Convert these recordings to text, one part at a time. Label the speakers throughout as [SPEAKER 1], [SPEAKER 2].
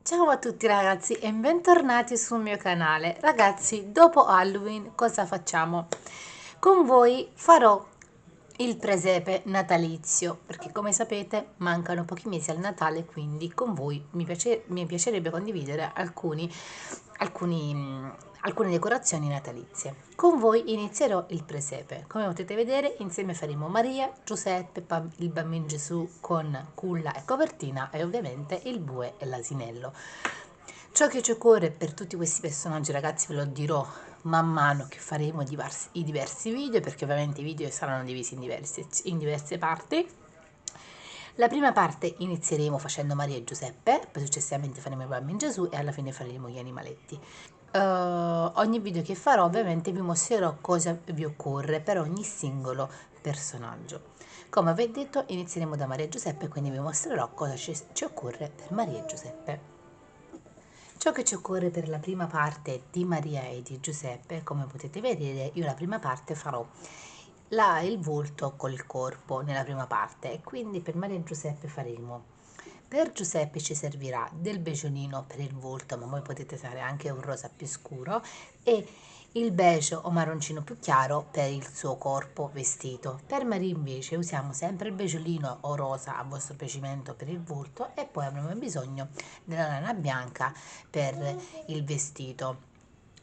[SPEAKER 1] Ciao a tutti ragazzi e bentornati sul mio canale. Ragazzi, dopo Halloween cosa facciamo? Con voi farò il presepe natalizio, perché come sapete mancano pochi mesi al Natale, quindi con voi mi piacerebbe condividere alcune decorazioni natalizie. Con voi inizierò il presepe. Come potete vedere, insieme faremo Maria, Giuseppe, il bambino Gesù con culla e copertina e ovviamente il bue e l'asinello. Ciò che ci occorre per tutti questi personaggi, ragazzi, ve lo dirò man mano che faremo i diversi video, perché ovviamente i video saranno divisi in diverse parti. La prima parte inizieremo facendo Maria e Giuseppe, poi successivamente faremo i bambini Gesù e alla fine faremo gli animaletti. Ogni video che farò ovviamente vi mostrerò cosa vi occorre per ogni singolo personaggio. Come vi ho detto, inizieremo da Maria e Giuseppe, quindi vi mostrerò cosa ci occorre per Maria e Giuseppe. Ciò che ci occorre per la prima parte di Maria e di Giuseppe, come potete vedere, io la prima parte farò il volto col corpo nella prima parte, e quindi per Maria e Giuseppe faremo. Per Giuseppe ci servirà del beggiolino per il volto, ma voi potete usare anche un rosa più scuro, e il beige o marroncino più chiaro per il suo corpo vestito. Per Maria invece usiamo sempre il beggiolino o rosa a vostro piacimento per il volto, e poi avremo bisogno della lana bianca per il vestito.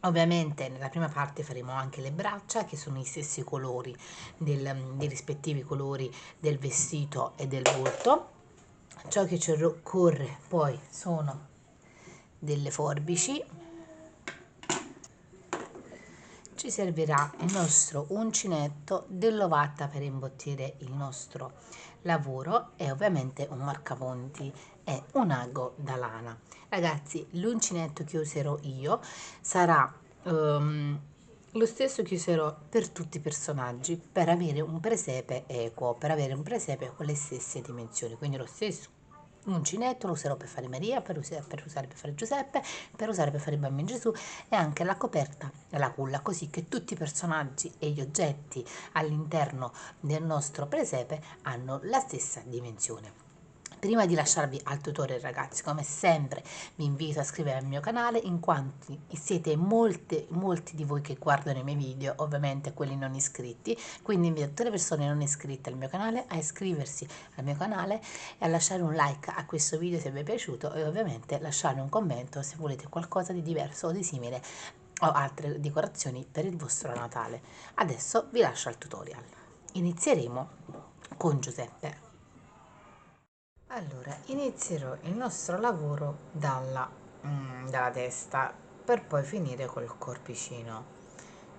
[SPEAKER 1] Ovviamente nella prima parte faremo anche le braccia, che sono i stessi colori dei rispettivi colori del vestito e del volto. Ciò che ci occorre poi sono delle forbici. Ci servirà il nostro uncinetto, dell'ovatta per imbottire il nostro lavoro e ovviamente un marcaponti e un ago da lana. Ragazzi, l'uncinetto che userò io sarà lo stesso che userò per tutti i personaggi, per avere un presepe equo, per avere un presepe con le stesse dimensioni, quindi lo stesso uncinetto lo userò per fare Maria, per usare per fare Giuseppe, per usare per fare il bambino Gesù, e anche la coperta e la culla, così che tutti i personaggi e gli oggetti all'interno del nostro presepe hanno la stessa dimensione. Prima di lasciarvi al tutorial, ragazzi, come sempre vi invito a iscrivervi al mio canale, in quanto siete molti di voi che guardano i miei video, ovviamente quelli non iscritti, quindi invito tutte le persone non iscritte al mio canale a iscriversi al mio canale e a lasciare un like a questo video se vi è piaciuto, e ovviamente lasciare un commento se volete qualcosa di diverso o di simile o altre decorazioni per il vostro Natale. Adesso vi lascio al tutorial. Inizieremo con Giuseppe. Allora, inizierò il nostro lavoro dalla testa per poi finire col corpicino.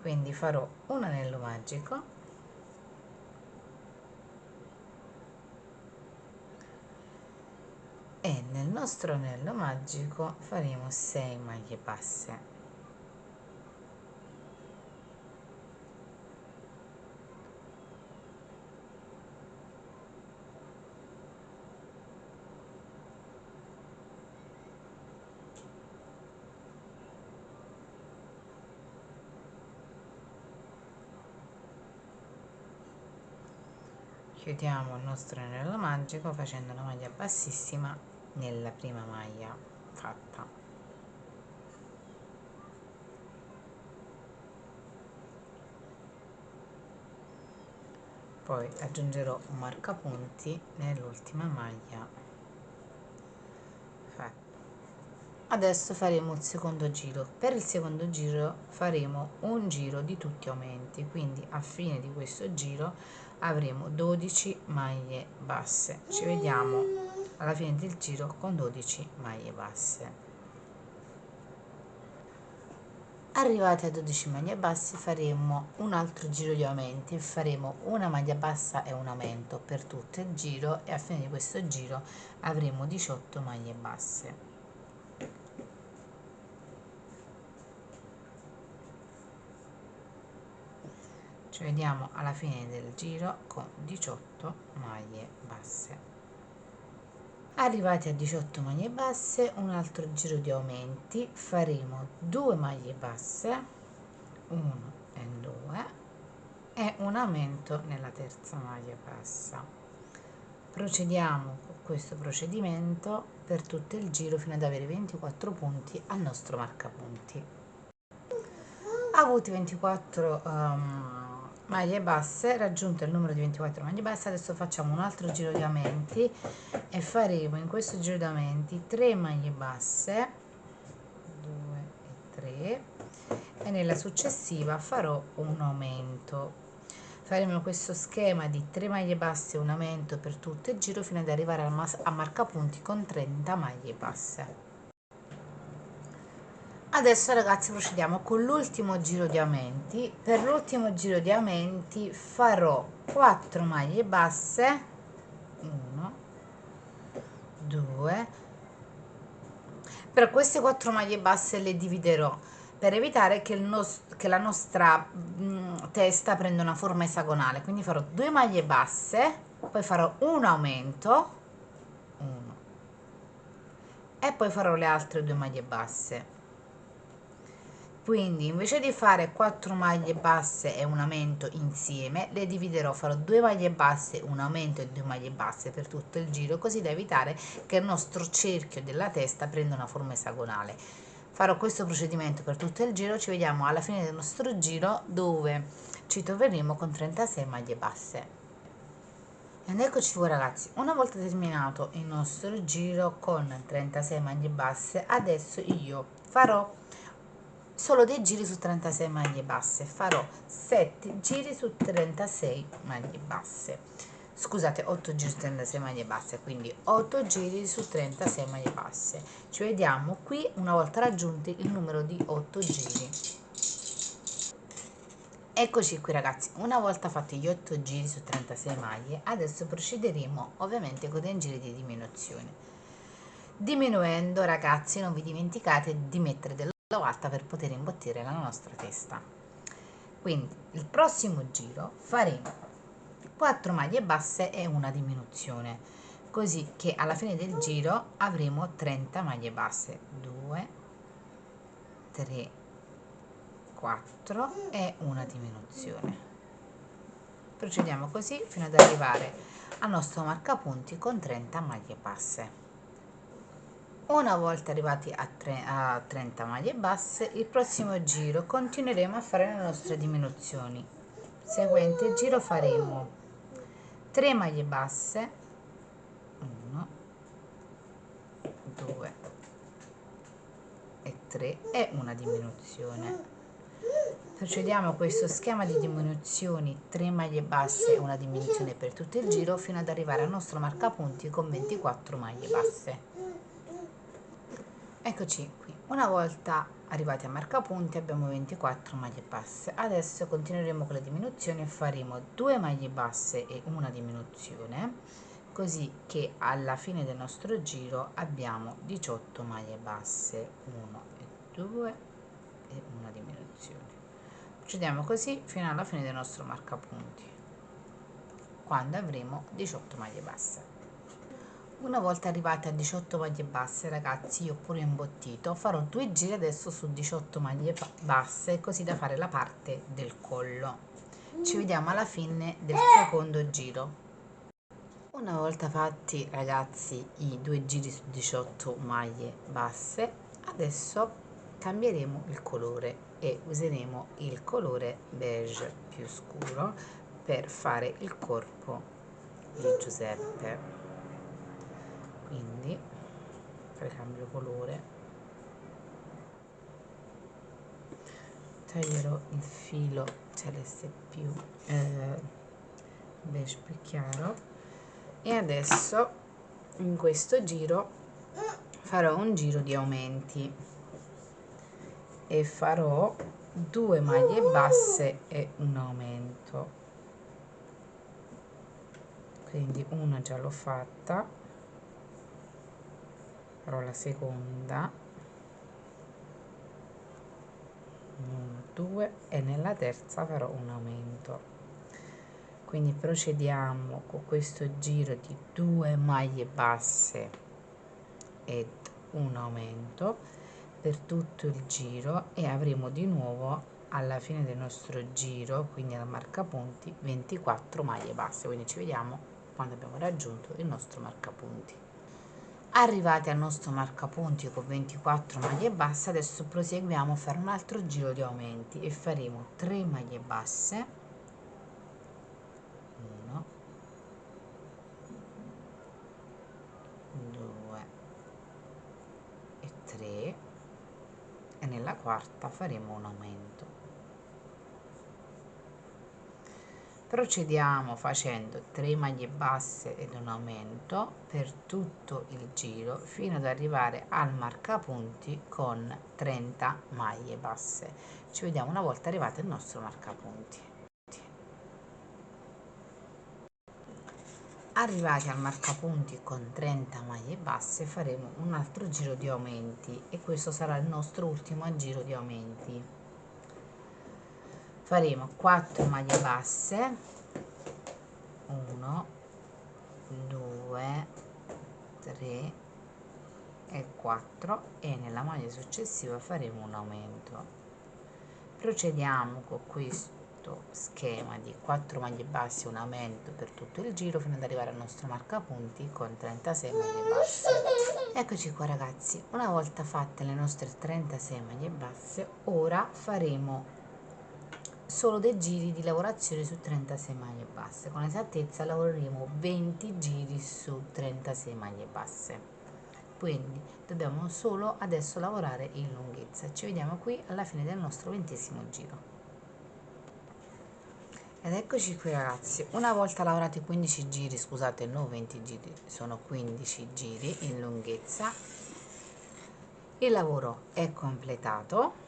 [SPEAKER 1] Quindi farò un anello magico e nel nostro anello magico faremo 6 maglie basse. Chiudiamo il nostro anello magico facendo una maglia bassissima nella prima maglia fatta. Poi aggiungerò un marcapunti nell'ultima maglia fatta. Adesso faremo il secondo giro. Per il secondo giro faremo un giro di tutti aumenti, quindi a fine di questo giro avremo 12 maglie basse. Ci vediamo alla fine del giro con 12 maglie basse. Arrivati a 12 maglie basse faremo un altro giro di aumenti, faremo una maglia bassa e un aumento per tutto il giro, e a fine di questo giro avremo 18 maglie basse. Ci vediamo alla fine del giro con 18 maglie basse. Arrivati a 18 maglie basse, un altro giro di aumenti, faremo 2 maglie basse, 1 e 2, e un aumento nella terza maglia bassa. Procediamo con questo procedimento per tutto il giro fino ad avere 24 punti al nostro marcapunti. Avuti 24 maglie basse, raggiunto il numero di 24 maglie basse, adesso facciamo un altro giro di aumenti e faremo in questo giro di aumenti 3 maglie basse, 2 e 3, e nella successiva farò un aumento. Faremo questo schema di 3 maglie basse e un aumento per tutto il giro fino ad arrivare a marcapunti con 30 maglie basse. Adesso ragazzi procediamo con l'ultimo giro di aumenti. Per l'ultimo giro di aumenti farò 4 maglie basse, 1, 2. Per queste 4 maglie basse le dividerò per evitare che la nostra testa prenda una forma esagonale, quindi farò 2 maglie basse, poi farò un aumento, 1, e poi farò le altre 2 maglie basse. Quindi invece di fare 4 maglie basse e un aumento insieme, le dividerò, farò 2 maglie basse, un aumento e 2 maglie basse per tutto il giro, così da evitare che il nostro cerchio della testa prenda una forma esagonale. Farò questo procedimento per tutto il giro, ci vediamo alla fine del nostro giro dove ci troveremo con 36 maglie basse. Ed eccoci qua ragazzi, una volta terminato il nostro giro con 36 maglie basse, adesso io farò solo dei giri su 36 maglie basse, farò 7 giri su 36 maglie basse, scusate, 8 giri su 36 maglie basse, quindi 8 giri su 36 maglie basse. Ci vediamo qui una volta raggiunti il numero di 8 giri. Eccoci qui ragazzi, una volta fatti gli 8 giri su 36 maglie, adesso procederemo ovviamente con dei giri di diminuzione. Diminuendo ragazzi, non vi dimenticate di mettere della alta per poter imbottire la nostra testa. Quindi il prossimo giro faremo 4 maglie basse e una diminuzione, così che alla fine del giro avremo 30 maglie basse, 2, 3, 4 e una diminuzione. Procediamo così fino ad arrivare al nostro marcapunti con 30 maglie basse. Una volta arrivati a 30 maglie basse, il prossimo giro continueremo a fare le nostre diminuzioni. Seguente giro faremo 3 maglie basse, 1, 2 e 3 e una diminuzione. Procediamo a questo schema di diminuzioni, 3 maglie basse e una diminuzione per tutto il giro fino ad arrivare al nostro marcapunti con 24 maglie basse. Eccoci qui, una volta arrivati a marcapunti abbiamo 24 maglie basse. Adesso continueremo con le diminuzioni e faremo 2 maglie basse e una diminuzione, così che alla fine del nostro giro abbiamo 18 maglie basse, 1 e 2 e una diminuzione. Procediamo così fino alla fine del nostro marcapunti, quando avremo 18 maglie basse. Una volta arrivate a 18 maglie basse ragazzi, io ho pure imbottito, farò 2 giri adesso su 18 maglie basse, così da fare la parte del collo. Ci vediamo alla fine del secondo giro. Una volta fatti ragazzi i 2 giri su 18 maglie basse, adesso cambieremo il colore e useremo il colore beige più scuro per fare il corpo di Giuseppe. Quindi cambio colore, taglierò il filo celeste più beige più chiaro e adesso in questo giro farò un giro di aumenti e farò 2 maglie basse e un aumento, quindi una già l'ho fatta, farò la seconda, 1, 2 e nella terza farò un aumento. Quindi procediamo con questo giro di 2 maglie basse ed un aumento per tutto il giro e avremo di nuovo alla fine del nostro giro, quindi al marcapunti, 24 maglie basse. Quindi ci vediamo quando abbiamo raggiunto il nostro marcapunti.
[SPEAKER 2] Arrivati al nostro marcapunti con 24 maglie basse, adesso proseguiamo a fare un altro giro di aumenti e faremo 3 maglie basse, 1, 2 e 3, e nella quarta faremo un aumento. Procediamo facendo 3 maglie basse ed un aumento per tutto il giro fino ad arrivare al marcapunti con 30 maglie basse. Ci vediamo una volta arrivati al nostro marcapunti. Arrivati al marcapunti con 30 maglie basse faremo un altro giro di aumenti e questo sarà il nostro ultimo giro di aumenti. Faremo 4 maglie basse, 1, 2, 3 e 4, e nella maglia successiva faremo un aumento. Procediamo con questo schema di 4 maglie basse e un aumento per tutto il giro fino ad arrivare al nostro marcapunti con 36 maglie basse. Eccoci qua ragazzi, una volta fatte le nostre 36 maglie basse, ora faremo solo dei giri di lavorazione su 36 maglie basse. Con esattezza lavoreremo 20 giri su 36 maglie basse, quindi dobbiamo solo adesso lavorare in lunghezza. Ci vediamo qui alla fine del nostro 20° giro. Ed eccoci qui ragazzi, una volta lavorati 15 giri, scusate, non 20 giri, sono 15 giri in lunghezza, il lavoro è completato.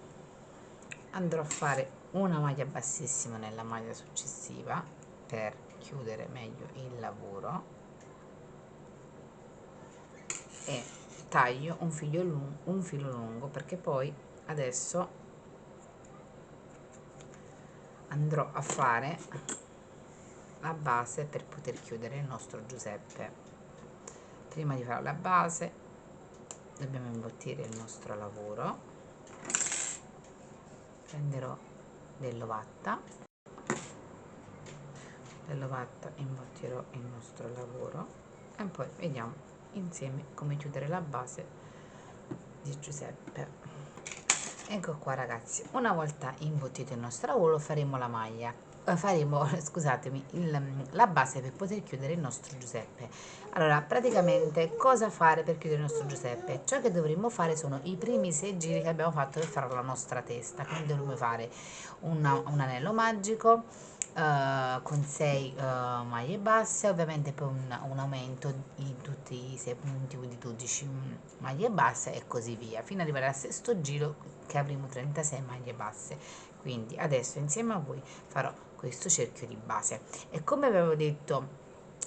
[SPEAKER 2] Andrò a fare una maglia bassissima nella maglia successiva per chiudere meglio il lavoro e taglio un filo lungo perché poi adesso andrò a fare la base per poter chiudere il nostro Giuseppe. Prima di fare la base dobbiamo imbottire il nostro lavoro. Prenderò dell'ovatta, imbottirò il nostro lavoro e poi vediamo insieme come chiudere la base di Giuseppe. Ecco qua ragazzi, una volta imbottito il nostro lavoro faremo la maglia, scusatemi, la base per poter chiudere il nostro Giuseppe. Allora, praticamente cosa fare per chiudere il nostro Giuseppe? Ciò che dovremmo fare sono i primi 6 giri che abbiamo fatto per fare la nostra testa, quindi dovremmo fare un anello magico con 6 maglie basse, ovviamente poi un aumento in tutti i 6 punti, quindi 12 maglie basse e così via, fino ad arrivare al sesto giro che avremo 36 maglie basse. Quindi adesso insieme a voi farò questo cerchio di base e come avevo detto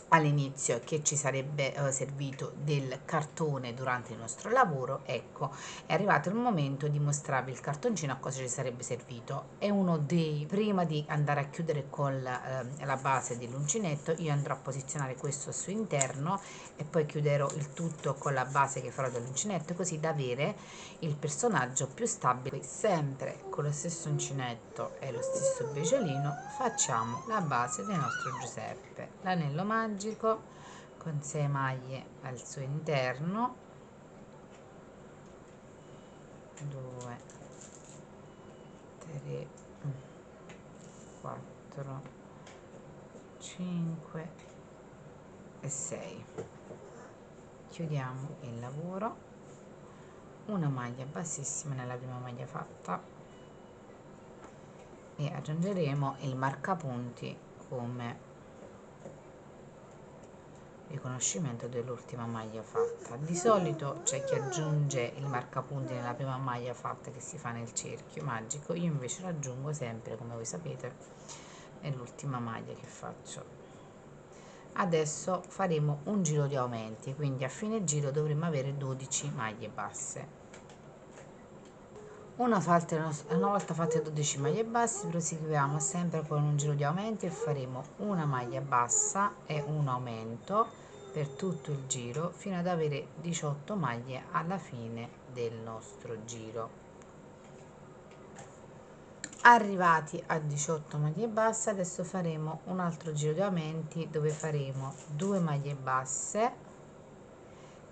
[SPEAKER 2] all'inizio che ci sarebbe servito del cartone durante il nostro lavoro, ecco, è arrivato il momento di mostrarvi il cartoncino a cosa ci sarebbe servito. È uno dei, prima di andare a chiudere con la base dell'uncinetto, io andrò a posizionare questo al suo interno e poi chiuderò il tutto con la base che farò dell'uncinetto, così da avere il personaggio più stabile. Sempre con lo stesso uncinetto e lo stesso briciolino facciamo la base del nostro Giuseppe, l'anello magico con 6 maglie al suo interno, 2, 3, 4, 5 e 6. Chiudiamo il lavoro, una maglia bassissima nella prima maglia fatta e aggiungeremo il marcapunti come riconoscimento dell'ultima maglia fatta. Di solito c'è chi aggiunge il marcapunti nella prima maglia fatta che si fa nel cerchio magico, io invece lo aggiungo sempre, come voi sapete, nell'ultima maglia che faccio. Adesso faremo un giro di aumenti, quindi a fine giro dovremo avere 12 maglie basse. Una volta fatte 12 maglie basse proseguiamo sempre con un giro di aumenti e faremo una maglia bassa e un aumento per tutto il giro fino ad avere 18 maglie alla fine del nostro giro. Arrivati a 18 maglie basse adesso faremo un altro giro di aumenti dove faremo 2 maglie basse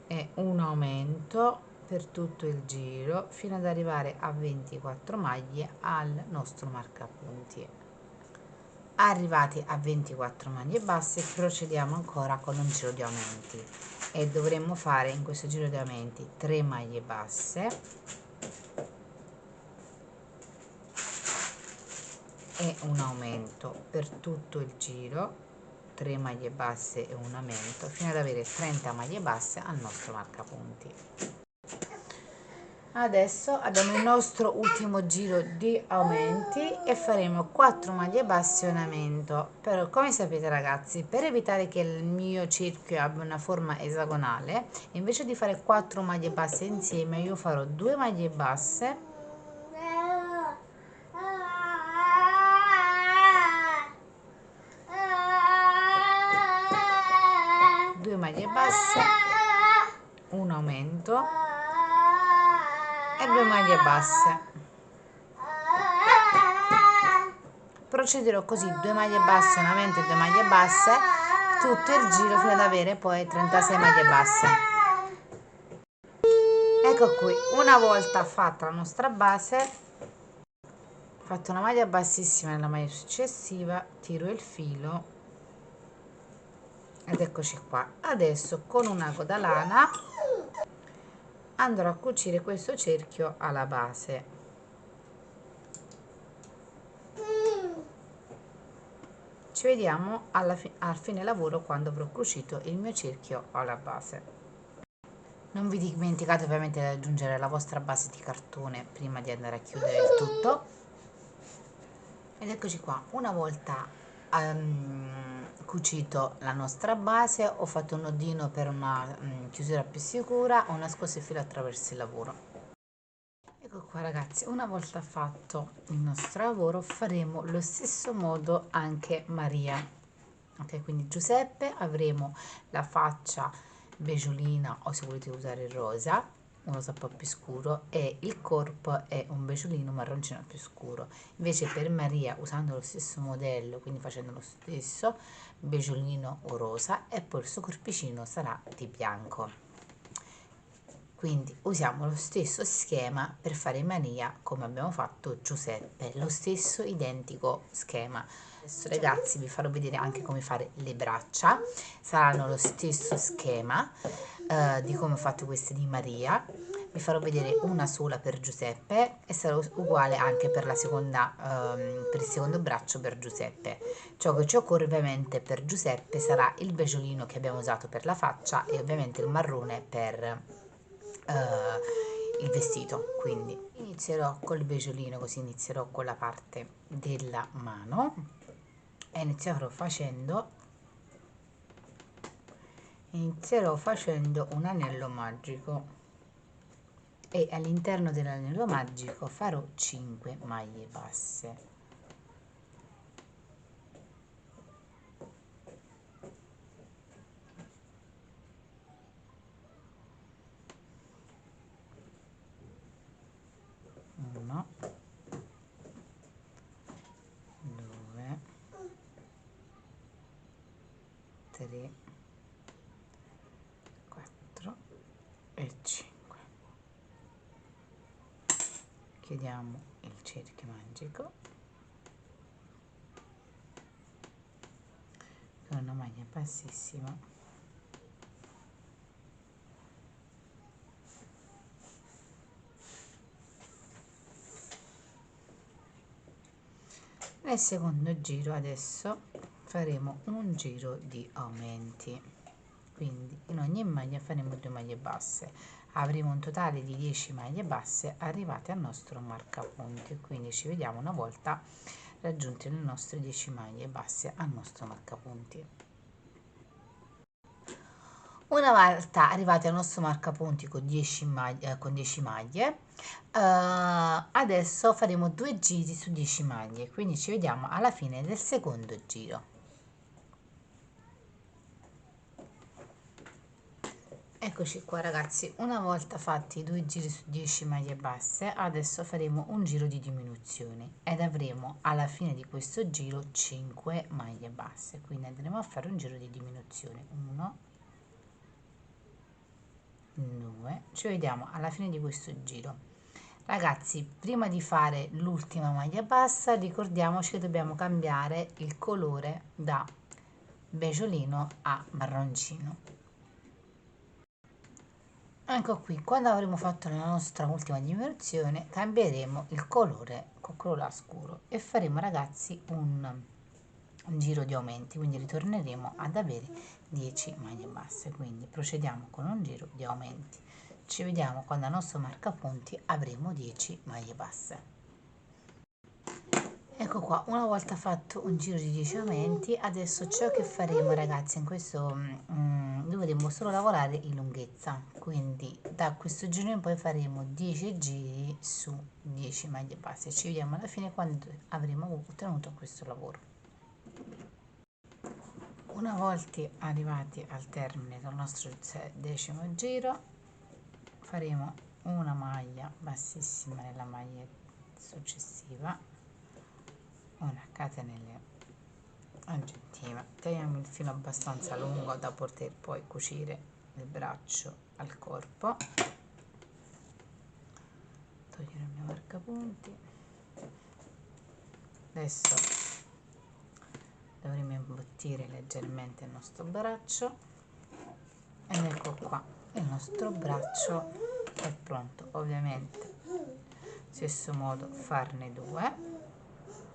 [SPEAKER 2] e un aumento per tutto il giro fino ad arrivare a 24 maglie al nostro marcapunti. Arrivati a 24 maglie basse procediamo ancora con un giro di aumenti e dovremmo fare in questo giro di aumenti 3 maglie basse e un aumento per tutto il giro, 3 maglie basse e un aumento fino ad avere 30 maglie basse al nostro marcapunti. Adesso abbiamo il nostro ultimo giro di aumenti e faremo 4 maglie basse e un aumento. Però, come sapete ragazzi, per evitare che il mio cerchio abbia una forma esagonale, invece di fare 4 maglie basse insieme io farò 2 maglie basse, 2 maglie basse, un aumento e 2 maglie basse. Procederò così, 2 maglie basse, un aumento e 2 maglie basse tutto il giro fino ad avere poi 36 maglie basse. Ecco qui, una volta fatta la nostra base, fatto una maglia bassissima nella maglia successiva, tiro il filo ed eccoci qua. Adesso con una coda lana andrò a cucire questo cerchio alla base. Ci vediamo al fine lavoro quando avrò cucito il mio cerchio alla base. Non vi dimenticate ovviamente di aggiungere la vostra base di cartone prima di andare a chiudere il tutto. Ed eccoci qua, una volta cucito la nostra base ho fatto un nodino per una chiusura più sicura, ho nascosto il filo attraverso il lavoro. Ecco qua ragazzi, una volta fatto il nostro lavoro faremo lo stesso modo anche Maria. Ok, quindi Giuseppe avremo la faccia beggiolina o se volete usare il rosa, un rosa un po' più scuro, e il corpo è un beggiolino marroncino più scuro. Invece per Maria, usando lo stesso modello, quindi facendo lo stesso beggiolino o rosa, e poi il suo corpicino sarà di bianco. Quindi usiamo lo stesso schema per fare Maria come abbiamo fatto Giuseppe, lo stesso identico schema. Adesso ragazzi vi farò vedere anche come fare le braccia, saranno lo stesso schema di come ho fatto queste di Maria. Vi farò vedere una sola per Giuseppe e sarà uguale anche per la seconda, per il secondo braccio per Giuseppe. Ciò che ci occorre ovviamente per Giuseppe sarà il beggiolino che abbiamo usato per la faccia e ovviamente il marrone per il vestito. Quindi inizierò col beggiolino, così inizierò con la parte della mano e inizierò facendo un anello magico e all'interno dell'anello magico farò 5 maglie basse. Uno, 2, 3, 4 e 5. Chiudiamo il cerchio magico con una maglia bassissima. Nel secondo giro adesso faremo un giro di aumenti, quindi in ogni maglia faremo 2 maglie basse, avremo un totale di 10 maglie basse arrivate al nostro marcapunti. Quindi ci vediamo una volta raggiunte le nostre 10 maglie basse al nostro marcapunti. Una volta arrivati al nostro marcapunti con 10 maglie, adesso faremo 2 giri su 10 maglie, quindi ci vediamo alla fine del secondo giro. Eccoci qua ragazzi, una volta fatti i 2 giri su 10 maglie basse, adesso faremo un giro di diminuzione ed avremo alla fine di questo giro 5 maglie basse, quindi andremo a fare un giro di diminuzione, 1, 2. Ci vediamo alla fine di questo giro. Ragazzi, prima di fare l'ultima maglia bassa ricordiamoci che dobbiamo cambiare il colore da beggiolino a marroncino. Ecco qui, quando avremo fatto la nostra ultima diminuzione cambieremo il colore con colore scuro e faremo, ragazzi, un giro di aumenti, quindi ritorneremo ad avere 10 maglie basse. Quindi procediamo con un giro di aumenti. Ci vediamo quando al nostro marcapunti avremo 10 maglie basse. Ecco qua, una volta fatto un giro di 10 aumenti, adesso ciò che faremo, ragazzi, in questo dovremo solo lavorare in lunghezza, quindi da questo giro in poi faremo 10 giri su 10 maglie basse. Ci vediamo alla fine quando avremo ottenuto questo lavoro. Una volta arrivati al termine del nostro 10° giro, faremo una maglia bassissima nella maglia successiva, una catenella aggiuntiva, tagliamo il filo abbastanza lungo da poter poi cucire il braccio al corpo, togliere il mio marcapunti. Adesso dovremo imbottire leggermente il nostro braccio ed ecco qua, il nostro braccio è pronto. Ovviamente stesso modo farne 2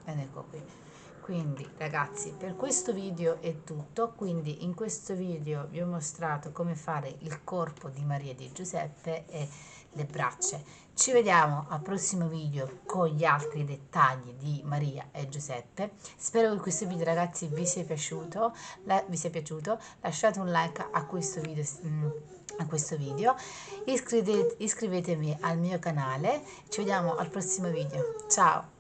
[SPEAKER 2] ed ecco qui. Quindi, ragazzi, per questo video è tutto. Quindi in questo video vi ho mostrato come fare il corpo di Maria di Giuseppe e le braccia. Ci vediamo al prossimo video con gli altri dettagli di Maria e Giuseppe. Spero che questo video, ragazzi, vi sia piaciuto. Lasciate un like a questo video, iscrivetevi al mio canale. Ci vediamo al prossimo video. Ciao.